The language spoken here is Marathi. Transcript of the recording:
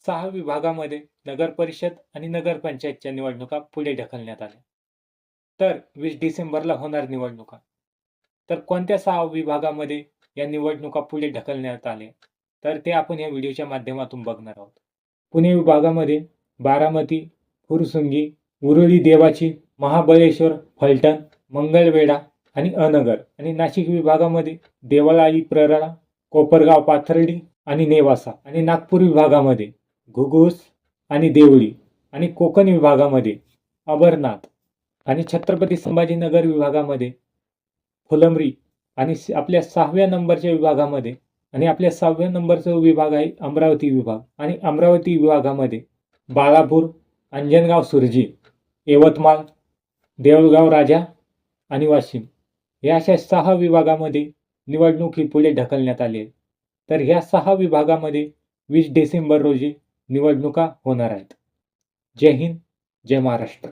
6 विभागामध्ये नगर परिषद आणि नगरपंचायतच्या निवडणुका पुढे ढकलण्यात आल्या. तर 20 डिसेंबरला होणार निवडणुका. तर कोणत्या 6 विभागामध्ये या निवडणुका पुढे ढकलण्यात आल्या? तर ते आपण या व्हिडिओच्या माध्यमातून बघणार आहोत. पुणे विभागामध्ये बारामती, फुरसुंगी, उरुळी देवाची, महाबळेश्वर, फलटण, मंगळवेढा आणि अहनगर. आणि नाशिक विभागामध्ये देवळाली, प्ररळा, कोपरगाव, पाथर्डी आणि नेवासा. आणि नागपूर विभागामध्ये घुगुस आणि देवळी. आणि कोकण विभागामध्ये अमरनाथ. आणि छत्रपती संभाजीनगर विभागामध्ये फुलंब्री. आणि आपल्या 6व्या नंबरच्या विभागामध्ये आणि आपल्या 6व्या नंबरचा विभाग आहे अमरावती विभाग. आणि अमरावती विभागामध्ये बाळापूर, अंजनगाव, सुरजी, यवतमाळ, देऊळगाव राजा आणि वाशिम या अशा 6 विभागामध्ये निवडणूक ही पुढे ढकलण्यात आली आहे. तर ह्या 6 विभागामध्ये 20 डिसेंबर रोजी निवडणुका होणार आहेत. जय हिंद, जय महाराष्ट्र.